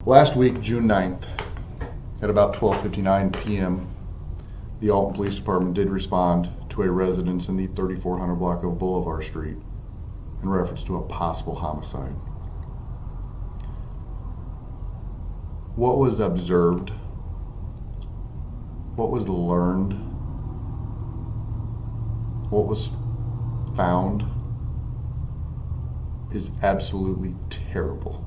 Last week, June 9th, at about 12:59 p.m., the Alton Police Department did respond to a residence in the 3400 block of Boulevard Street in reference to a possible homicide. What was observed, what was learned, what was found is absolutely terrible.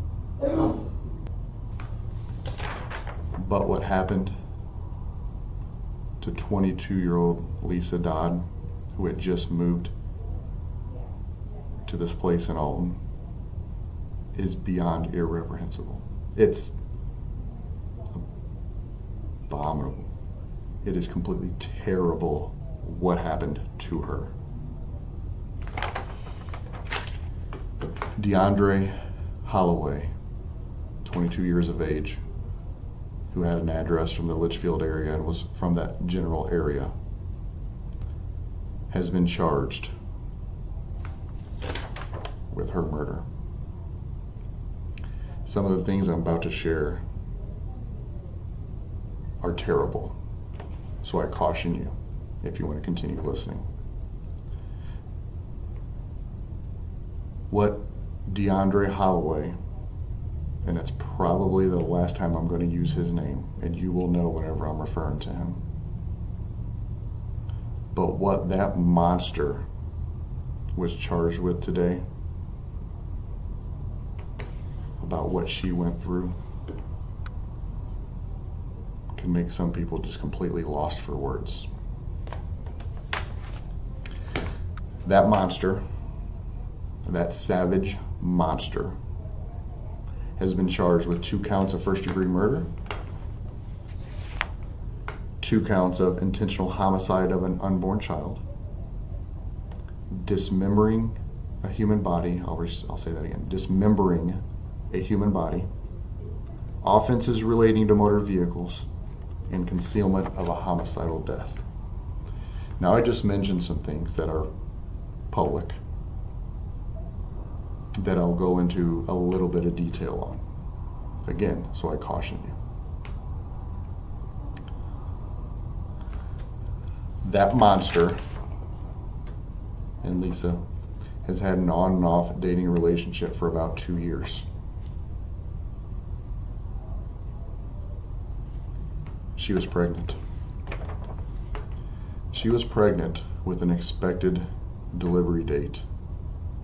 But what happened to 22-year-old Liese Dodd, who had just moved to this place in Alton, is beyond irreprehensible. It's abominable. It is completely terrible what happened to her. Deundrea Holloway, 22 years of age, who had an address from the Litchfield area and was from that general area, has been charged with her murder. Some of the things I'm about to share are terrible, so I caution you if you want to continue listening. What Deundrea Holloway, and it's probably the last time I'm going to use his name, and you will know whenever I'm referring to him. But what that monster was charged with today, about what she went through, can make some people just completely lost for words. That monster, that savage monster, has been charged with 2 counts of first-degree murder, 2 counts of intentional homicide of an unborn child, dismembering a human body, I'll say that again, dismembering a human body, offenses relating to motor vehicles, and concealment of a homicidal death. Now, I just mentioned some things that are public that I'll go into a little bit of detail on. Again, so I caution you. That monster and Liese has had an on and off dating relationship for about 2 years. She was pregnant. She was pregnant with an expected delivery date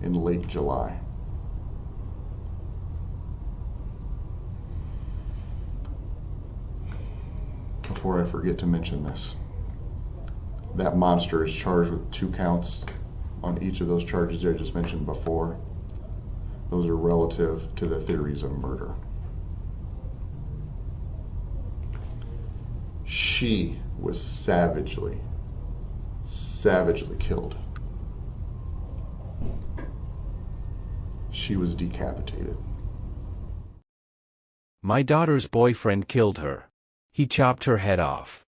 in late July. Before I forget to mention this, that monster is charged with 2 counts on each of those charges I just mentioned before. Those are relative to the theories of murder. She was savagely killed. She was decapitated. My daughter's boyfriend killed her. He chopped her head off.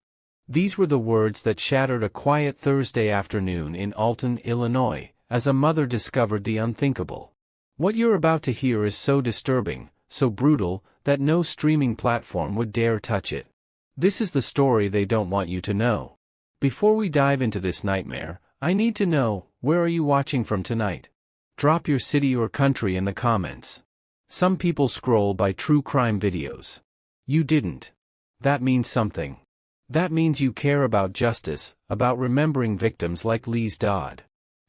These were the words that shattered a quiet Thursday afternoon in Alton, Illinois, as a mother discovered the unthinkable. What you're about to hear is so disturbing, so brutal, that no streaming platform would dare touch it. This is the story they don't want you to know. Before we dive into this nightmare, I need to know, where are you watching from tonight? Drop your city or country in the comments. Some people scroll by true crime videos. You didn't. That means something. That means you care about justice, about remembering victims like Liese Dodd.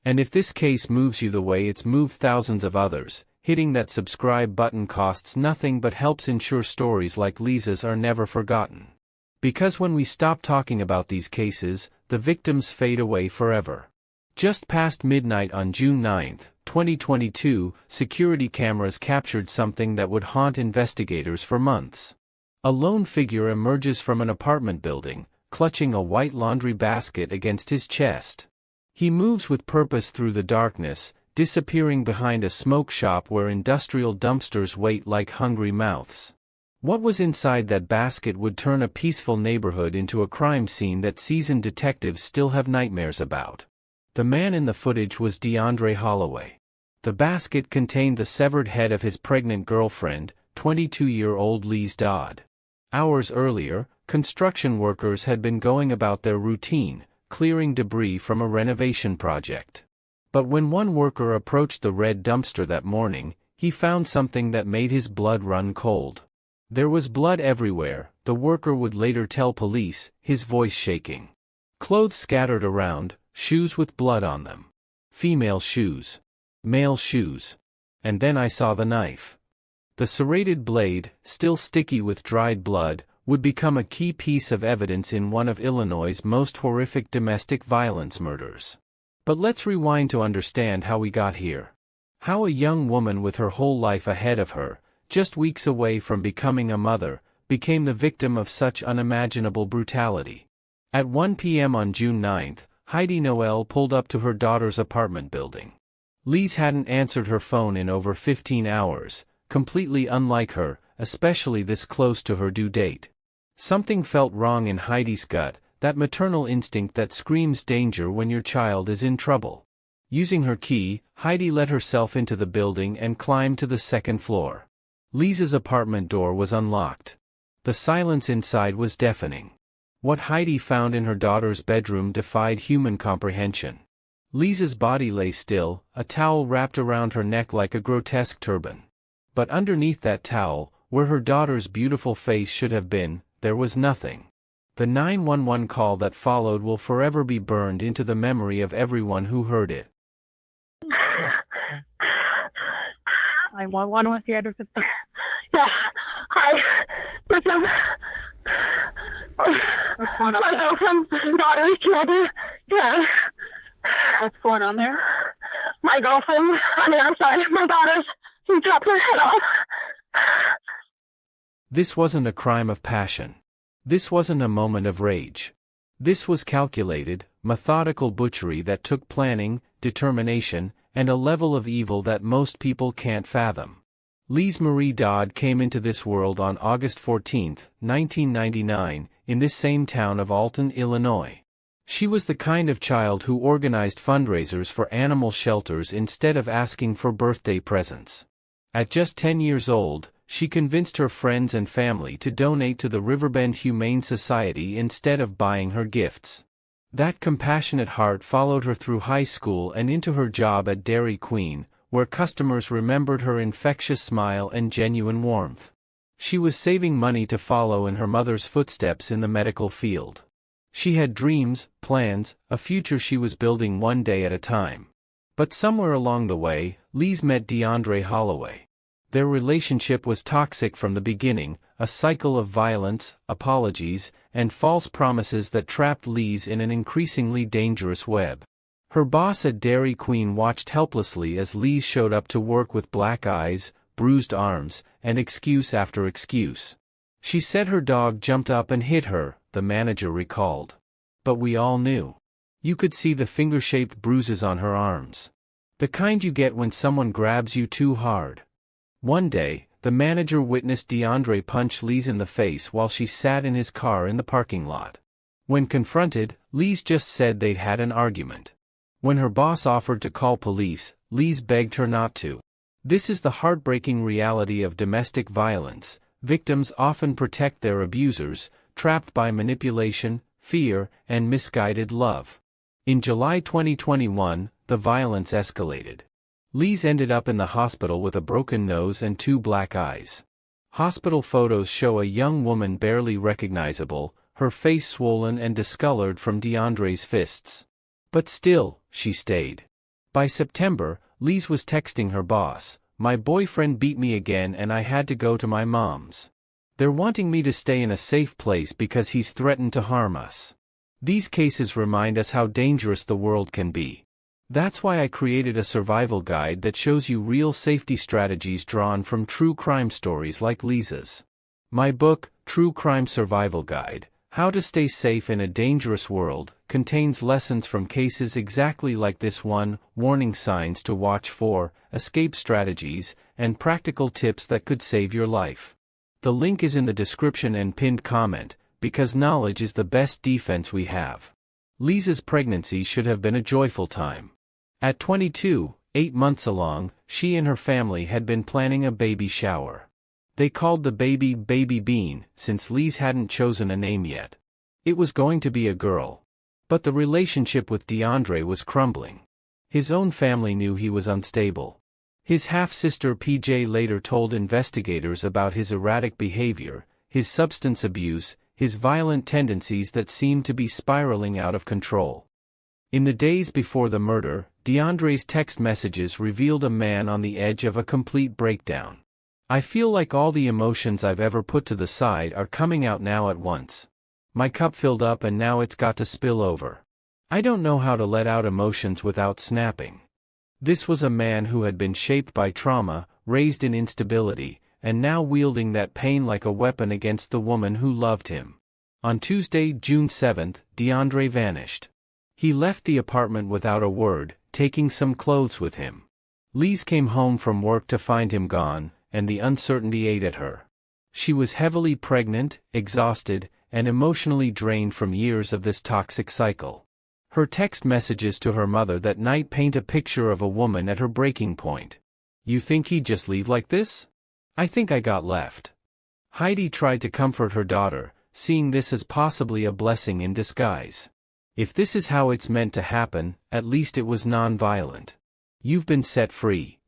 And if this case moves you the way it's moved thousands of others, hitting that subscribe button costs nothing but helps ensure stories like Liese's are never forgotten. Because when we stop talking about these cases, the victims fade away forever. Just past midnight on June 9, 2022, security cameras captured something that would haunt investigators for months. A lone figure emerges from an apartment building, clutching a white laundry basket against his chest. He moves with purpose through the darkness, disappearing behind a smoke shop where industrial dumpsters wait like hungry mouths. What was inside that basket would turn a peaceful neighborhood into a crime scene that seasoned detectives still have nightmares about. The man in the footage was Deundrea Holloway. The basket contained the severed head of his pregnant girlfriend, 22-year-old Liese Dodd. Hours earlier, construction workers had been going about their routine, clearing debris from a renovation project. But when one worker approached the red dumpster that morning, he found something that made his blood run cold. There was blood everywhere, the worker would later tell police, his voice shaking. Clothes scattered around, shoes with blood on them. Female shoes. Male shoes. And then I saw the knife. The serrated blade, still sticky with dried blood, would become a key piece of evidence in one of Illinois' most horrific domestic violence murders. But let's rewind to understand how we got here. How a young woman with her whole life ahead of her, just weeks away from becoming a mother, became the victim of such unimaginable brutality. At 1 p.m. on June 9, Heidi Noel pulled up to her daughter's apartment building. Liese hadn't answered her phone in over 15 hours, completely unlike her, especially this close to her due date. Something felt wrong in Heidi's gut, that maternal instinct that screams danger when your child is in trouble. Using her key, Heidi let herself into the building and climbed to the second floor. Liese's apartment door was unlocked. The silence inside was deafening. What Heidi found in her daughter's bedroom defied human comprehension. Liese's body lay still, a towel wrapped around her neck like a grotesque turban. But underneath that towel, where her daughter's beautiful face should have been, there was nothing. The 911 call that followed will forever be burned into the memory of everyone who heard it. 911 was the address. Yeah. Hi. Listen. My girlfriend's daughter is killed. Yeah. What's going on there? My girlfriend, I'm sorry, my daughter's, he chopped her head off. This wasn't a crime of passion. This wasn't a moment of rage. This was calculated, methodical butchery that took planning, determination, and a level of evil that most people can't fathom. Liese Marie Dodd came into this world on August 14, 1999, in this same town of Alton, Illinois. She was the kind of child who organized fundraisers for animal shelters instead of asking for birthday presents. At just 10 years old, she convinced her friends and family to donate to the Riverbend Humane Society instead of buying her gifts. That compassionate heart followed her through high school and into her job at Dairy Queen, where customers remembered her infectious smile and genuine warmth. She was saving money to follow in her mother's footsteps in the medical field. She had dreams, plans, a future she was building one day at a time. But somewhere along the way, Liese met Deundrea Holloway. Their relationship was toxic from the beginning, a cycle of violence, apologies, and false promises that trapped Liese in an increasingly dangerous web. Her boss at Dairy Queen watched helplessly as Liese showed up to work with black eyes, bruised arms, and excuse after excuse. She said her dog jumped up and hit her, the manager recalled. But we all knew. You could see the finger-shaped bruises on her arms. The kind you get when someone grabs you too hard. One day, the manager witnessed Deundrea punch Liese in the face while she sat in his car in the parking lot. When confronted, Liese just said they'd had an argument. When her boss offered to call police, Liese begged her not to. This is the heartbreaking reality of domestic violence. Victims often protect their abusers, trapped by manipulation, fear, and misguided love. In July 2021, the violence escalated. Liese ended up in the hospital with a broken nose and 2 black eyes. Hospital photos show a young woman barely recognizable, her face swollen and discolored from Deundrea's fists. But still, she stayed. By September, Liese was texting her boss, "My boyfriend beat me again and I had to go to my mom's. They're wanting me to stay in a safe place because he's threatened to harm us." These cases remind us how dangerous the world can be. That's why I created a survival guide that shows you real safety strategies drawn from true crime stories like Liese's. My book, True Crime Survival Guide, How to Stay Safe in a Dangerous World, contains lessons from cases exactly like this one, warning signs to watch for, escape strategies, and practical tips that could save your life. The link is in the description and pinned comment, because knowledge is the best defense we have. Liese's pregnancy should have been a joyful time. At 22, 8 months along, she and her family had been planning a baby shower. They called the baby Baby Bean, since Liese hadn't chosen a name yet. It was going to be a girl. But the relationship with Deundrea was crumbling. His own family knew he was unstable. His half-sister PJ later told investigators about his erratic behavior, his substance abuse, his violent tendencies that seemed to be spiraling out of control. In the days before the murder, Deundrea's text messages revealed a man on the edge of a complete breakdown. I feel like all the emotions I've ever put to the side are coming out now at once. My cup filled up and now it's got to spill over. I don't know how to let out emotions without snapping. This was a man who had been shaped by trauma, raised in instability, and now wielding that pain like a weapon against the woman who loved him. On Tuesday, June 7th, Deundrea vanished. He left the apartment without a word, taking some clothes with him. Liese came home from work to find him gone, and the uncertainty ate at her. She was heavily pregnant, exhausted, and emotionally drained from years of this toxic cycle. Her text messages to her mother that night paint a picture of a woman at her breaking point. "You think he'd just leave like this? I think I got left." Heidi tried to comfort her daughter, seeing this as possibly a blessing in disguise. If this is how it's meant to happen, at least it was non-violent. "You've been set free."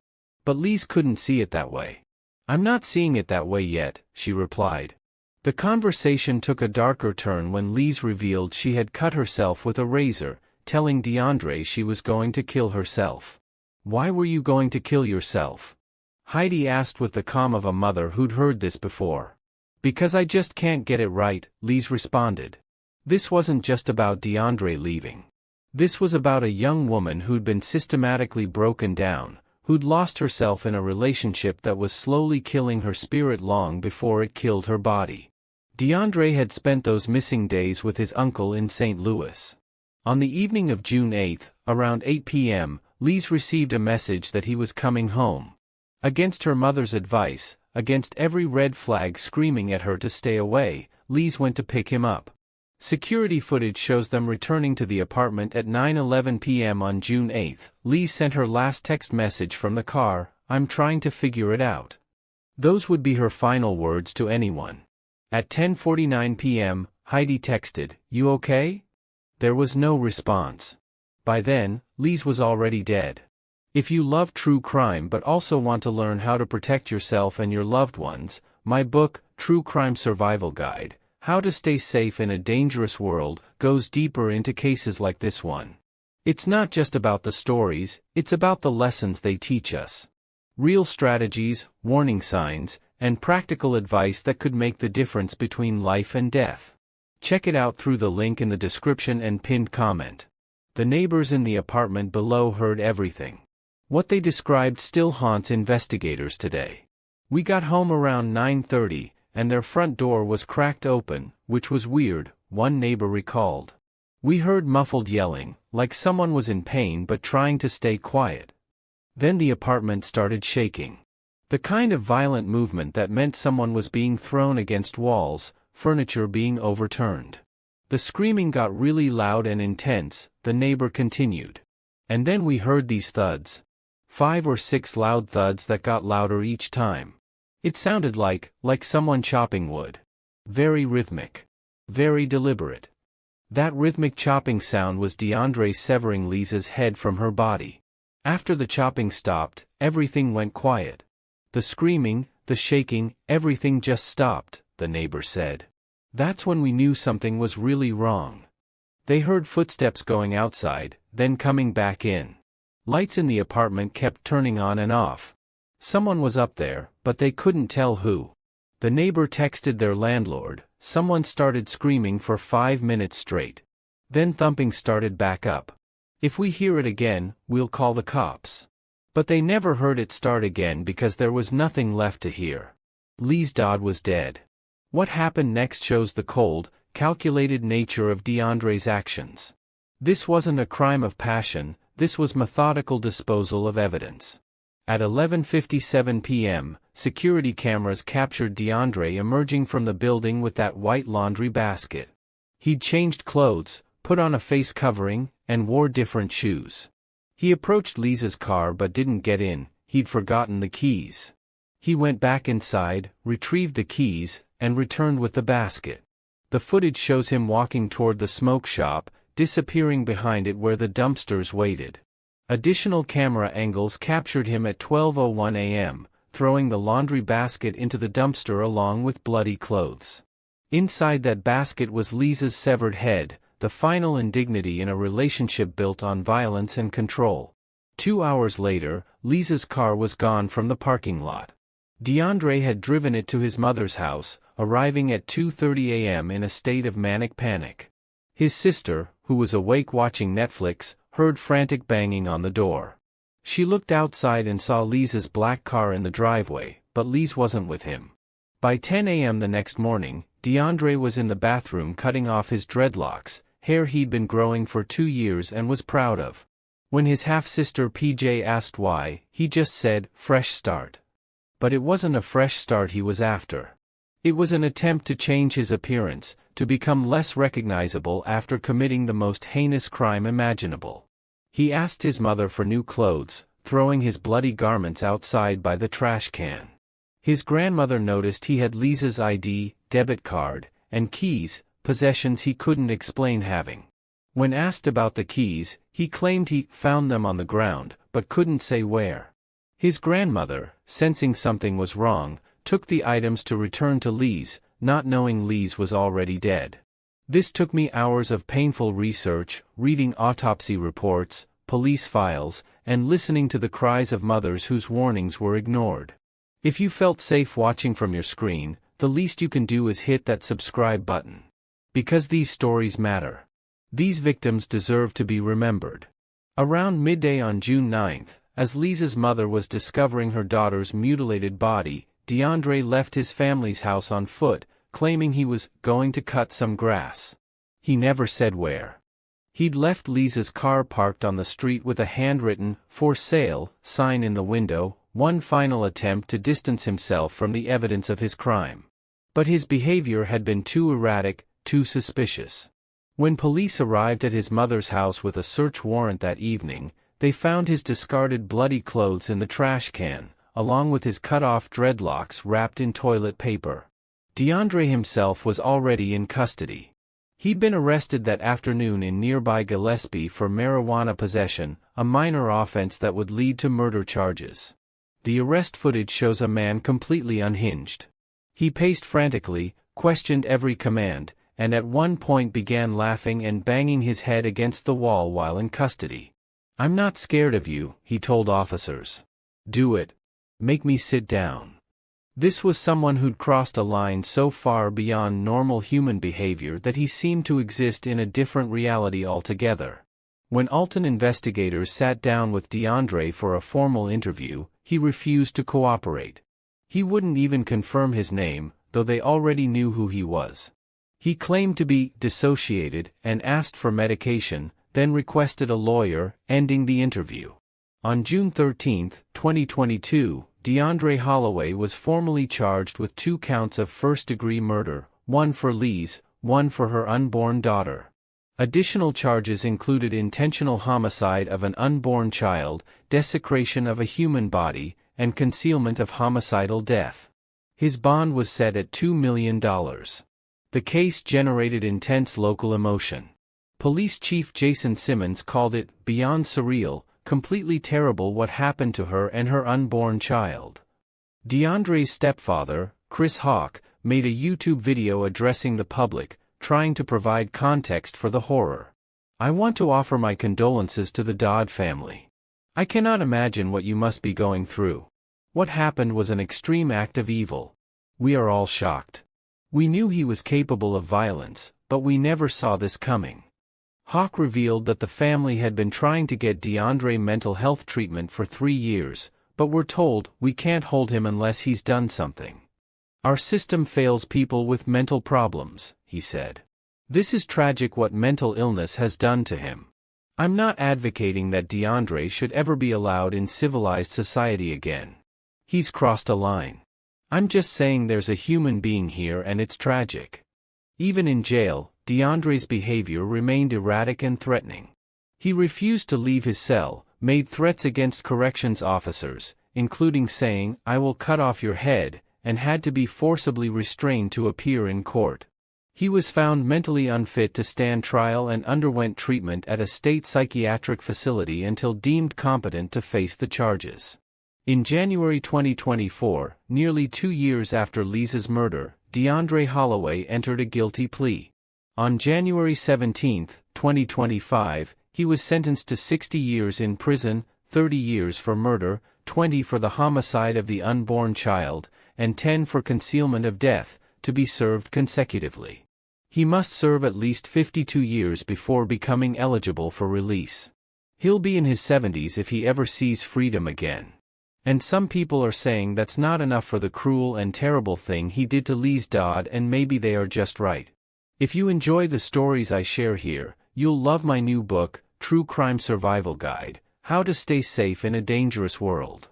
But Liese couldn't see it that way. "I'm not seeing it that way yet," she replied. The conversation took a darker turn when Liese revealed she had cut herself with a razor, telling Deundrea she was going to kill herself. "Why were you going to kill yourself?" Heidi asked with the calm of a mother who'd heard this before. "Because I just can't get it right," Liese responded. This wasn't just about Deundrea leaving. This was about a young woman who'd been systematically broken down, who'd lost herself in a relationship that was slowly killing her spirit long before it killed her body. Deundrea had spent those missing days with his uncle in St. Louis. On the evening of June 8, around 8 p.m., Liese received a message that he was coming home. Against her mother's advice, against every red flag screaming at her to stay away, Liese went to pick him up. Security footage shows them returning to the apartment at 9:11 p.m. on June 8. Liese sent her last text message from the car, "I'm trying to figure it out." Those would be her final words to anyone. At 10:49 p.m., Heidi texted, "You okay?" There was no response. By then, Liese was already dead. If you love true crime but also want to learn how to protect yourself and your loved ones, my book, True Crime Survival Guide, How to Stay Safe in a Dangerous World, goes deeper into cases like this one. It's not just about the stories, it's about the lessons they teach us. Real strategies, warning signs, and practical advice that could make the difference between life and death. Check it out through the link in the description and pinned comment. The neighbors in the apartment below heard everything. What they described still haunts investigators today. "We got home around 9:30, and their front door was cracked open, which was weird," one neighbor recalled. "We heard muffled yelling, like someone was in pain but trying to stay quiet. Then the apartment started shaking. The kind of violent movement that meant someone was being thrown against walls, furniture being overturned. The screaming got really loud and intense," the neighbor continued. "And then we heard these thuds. 5 or 6 loud thuds that got louder each time. It sounded like someone chopping wood. Very rhythmic. Very deliberate." That rhythmic chopping sound was Deundrea severing Liese's head from her body. After the chopping stopped, everything went quiet. The screaming, the shaking, everything just stopped, the neighbor said. "That's when we knew something was really wrong. They heard footsteps going outside, then coming back in. Lights in the apartment kept turning on and off. Someone was up there, but they couldn't tell who." The neighbor texted their landlord, "Someone started screaming for 5 minutes straight. Then thumping started back up. If we hear it again, we'll call the cops." But they never heard it start again because there was nothing left to hear. Liese Dodd was dead. What happened next shows the cold, calculated nature of Deundrea's actions. This wasn't a crime of passion, this was methodical disposal of evidence. At 11:57 p.m., security cameras captured Deundrea emerging from the building with that white laundry basket. He'd changed clothes, put on a face covering, and wore different shoes. He approached Liese's car but didn't get in, he'd forgotten the keys. He went back inside, retrieved the keys, and returned with the basket. The footage shows him walking toward the smoke shop, disappearing behind it where the dumpsters waited. Additional camera angles captured him at 12:01 a.m., throwing the laundry basket into the dumpster along with bloody clothes. Inside that basket was Liese's severed head, the final indignity in a relationship built on violence and control. 2 hours later, Liese's car was gone from the parking lot. Deundrea had driven it to his mother's house, arriving at 2:30 a.m. in a state of manic panic. His sister, who was awake watching Netflix, heard frantic banging on the door. She looked outside and saw Liese's black car in the driveway, but Liese wasn't with him. By 10 a.m. the next morning, Deundrea was in the bathroom cutting off his dreadlocks, hair he'd been growing for 2 years and was proud of. When his half-sister PJ asked why, he just said, "Fresh start." But it wasn't a fresh start he was after. It was an attempt to change his appearance, to become less recognizable after committing the most heinous crime imaginable. He asked his mother for new clothes, throwing his bloody garments outside by the trash can. His grandmother noticed he had Liese's ID, debit card, and keys, possessions he couldn't explain having. When asked about the keys, he claimed he found them on the ground, but couldn't say where. His grandmother, sensing something was wrong, took the items to return to Liese, not knowing Liese was already dead. This took me hours of painful research, reading autopsy reports, police files, and listening to the cries of mothers whose warnings were ignored. If you felt safe watching from your screen, the least you can do is hit that subscribe button. Because these stories matter. These victims deserve to be remembered. Around midday on June 9th, as Liese's mother was discovering her daughter's mutilated body, Deundrea left his family's house on foot, claiming he was going to cut some grass. He never said where. He'd left Liese's car parked on the street with a handwritten, "For sale," sign in the window, one final attempt to distance himself from the evidence of his crime. But his behavior had been too erratic, too suspicious. When police arrived at his mother's house with a search warrant that evening, they found his discarded bloody clothes in the trash can, along with his cut-off dreadlocks wrapped in toilet paper. Deundrea himself was already in custody. He'd been arrested that afternoon in nearby Gillespie for marijuana possession, a minor offense that would lead to murder charges. The arrest footage shows a man completely unhinged. He paced frantically, questioned every command, and at one point began laughing and banging his head against the wall while in custody. "I'm not scared of you," he told officers. "Do it. Make me sit down." This was someone who'd crossed a line so far beyond normal human behavior that he seemed to exist in a different reality altogether. When Alton investigators sat down with Deundrea for a formal interview, he refused to cooperate. He wouldn't even confirm his name, though they already knew who he was. He claimed to be dissociated and asked for medication, then requested a lawyer, ending the interview. On June 13, 2022, Deundrea Holloway was formally charged with 2 counts of first-degree murder, one for Liese, one for her unborn daughter. Additional charges included intentional homicide of an unborn child, desecration of a human body, and concealment of homicidal death. His bond was set at $2 million. The case generated intense local emotion. Police Chief Jason Simmons called it "beyond surreal, completely terrible what happened to her and her unborn child." Deundrea's stepfather, Chris Hawk, made a YouTube video addressing the public, trying to provide context for the horror. "I want to offer my condolences to the Dodd family. I cannot imagine what you must be going through. What happened was an extreme act of evil. We are all shocked. We knew he was capable of violence, but we never saw this coming." Hawk revealed that the family had been trying to get Deundrea mental health treatment for 3 years, but were told, "We can't hold him unless he's done something. Our system fails people with mental problems," he said. "This is tragic what mental illness has done to him. I'm not advocating that Deundrea should ever be allowed in civilized society again. He's crossed a line. I'm just saying there's a human being here and it's tragic." Even in jail, Deundrea's behavior remained erratic and threatening. He refused to leave his cell, made threats against corrections officers, including saying, "I will cut off your head," and had to be forcibly restrained to appear in court. He was found mentally unfit to stand trial and underwent treatment at a state psychiatric facility until deemed competent to face the charges. In January 2024, nearly 2 years after Liese's murder, Deundrea Holloway entered a guilty plea. On January 17, 2025, he was sentenced to 60 years in prison, 30 years for murder, 20 for the homicide of the unborn child, and 10 for concealment of death, to be served consecutively. He must serve at least 52 years before becoming eligible for release. He'll be in his 70s if he ever sees freedom again. And some people are saying that's not enough for the cruel and terrible thing he did to Liese Dodd, and maybe they are just right. If you enjoy the stories I share here, you'll love my new book, True Crime Survival Guide: How to Stay Safe in a Dangerous World.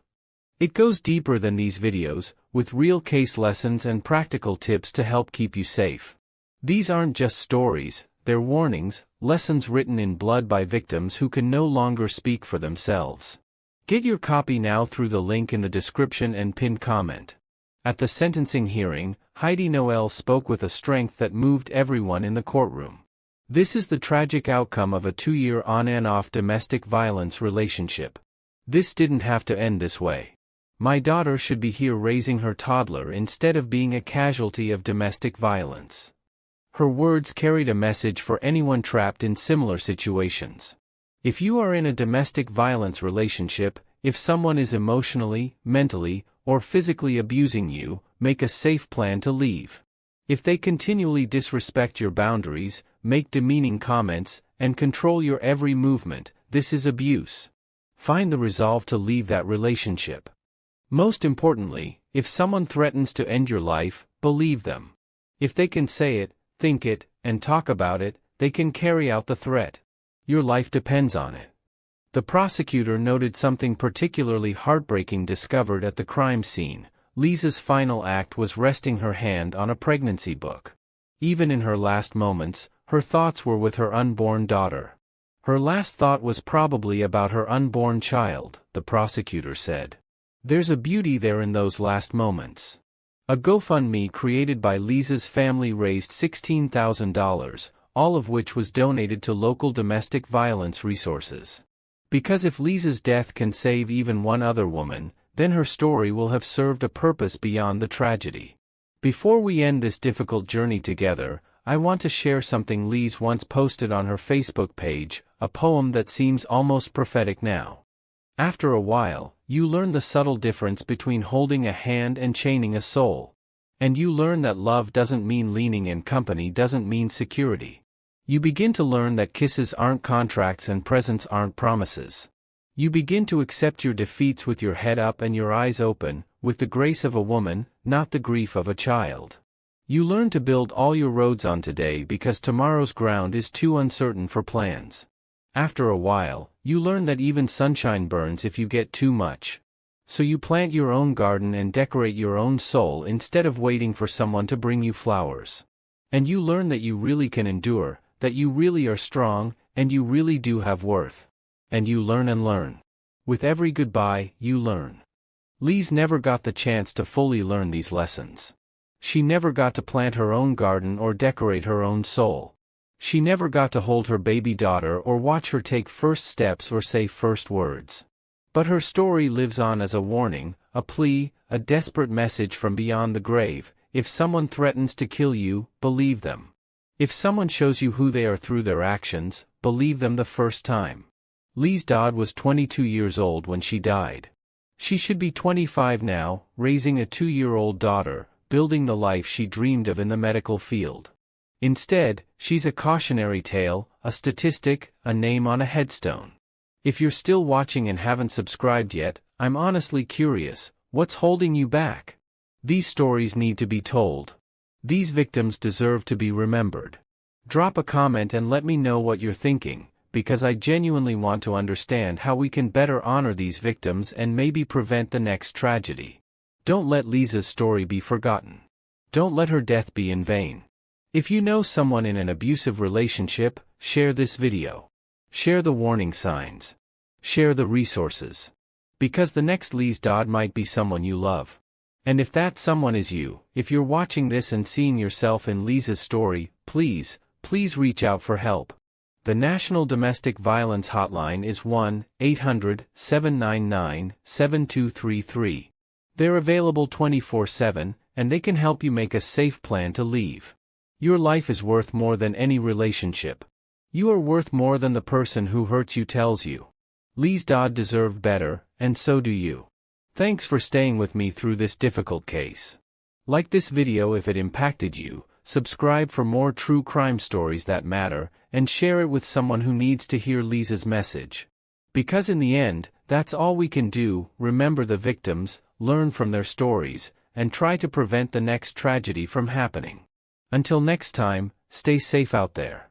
It goes deeper than these videos, with real case lessons and practical tips to help keep you safe. These aren't just stories, they're warnings, lessons written in blood by victims who can no longer speak for themselves. Get your copy now through the link in the description and pinned comment. At the sentencing hearing, Heidi Noel spoke with a strength that moved everyone in the courtroom. This is the tragic outcome of a 2-year on-and-off domestic violence relationship. This didn't have to end this way. My daughter should be here raising her toddler instead of being a casualty of domestic violence. Her words carried a message for anyone trapped in similar situations. If you are in a domestic violence relationship, if someone is emotionally, mentally, or physically abusing you, make a safe plan to leave. If they continually disrespect your boundaries, make demeaning comments, and control your every movement, this is abuse. Find the resolve to leave that relationship. Most importantly, if someone threatens to end your life, believe them. If they can say it, think it, and talk about it, they can carry out the threat. Your life depends on it. The prosecutor noted something particularly heartbreaking discovered at the crime scene. Liese's final act was resting her hand on a pregnancy book. Even in her last moments, her thoughts were with her unborn daughter. Her last thought was probably about her unborn child, the prosecutor said. There's a beauty there in those last moments. A GoFundMe created by Liese's family raised $16,000, all of which was donated to local domestic violence resources. Because if Liese's death can save even one other woman, then her story will have served a purpose beyond the tragedy. Before we end this difficult journey together, I want to share something Liese once posted on her Facebook page, a poem that seems almost prophetic now. After a while, you learn the subtle difference between holding a hand and chaining a soul. And you learn that love doesn't mean leaning and company doesn't mean security. You begin to learn that kisses aren't contracts and presents aren't promises. You begin to accept your defeats with your head up and your eyes open, with the grace of a woman, not the grief of a child. You learn to build all your roads on today because tomorrow's ground is too uncertain for plans. After a while, you learn that even sunshine burns if you get too much. So you plant your own garden and decorate your own soul instead of waiting for someone to bring you flowers. And you learn that you really can endure, that you really are strong, and you really do have worth. And you learn and learn. With every goodbye, you learn. Liese never got the chance to fully learn these lessons. She never got to plant her own garden or decorate her own soul. She never got to hold her baby daughter or watch her take first steps or say first words. But her story lives on as a warning, a plea, a desperate message from beyond the grave. If someone threatens to kill you, believe them. If someone shows you who they are through their actions, believe them the first time. Liese Dodd was 22 years old when she died. She should be 25 now, raising a 2-year-old daughter, building the life she dreamed of in the medical field. Instead, she's a cautionary tale, a statistic, a name on a headstone. If you're still watching and haven't subscribed yet, I'm honestly curious, what's holding you back? These stories need to be told. These victims deserve to be remembered. Drop a comment and let me know what you're thinking, because I genuinely want to understand how we can better honor these victims and maybe prevent the next tragedy. Don't let Liese's story be forgotten. Don't let her death be in vain. If you know someone in an abusive relationship, share this video. Share the warning signs. Share the resources. Because the next Liese Dodd might be someone you love. And if that someone is you, if you're watching this and seeing yourself in Liese's story, please reach out for help. The National Domestic Violence Hotline is 1-800-799-7233. They're available 24/7, and they can help you make a safe plan to leave. Your life is worth more than any relationship. You are worth more than the person who hurts you tells you. Liese Dodd deserved better, and so do you. Thanks for staying with me through this difficult case. Like this video if it impacted you, subscribe for more true crime stories that matter, and share it with someone who needs to hear Liese's message. Because in the end, that's all we can do: remember the victims, learn from their stories, and try to prevent the next tragedy from happening. Until next time, stay safe out there.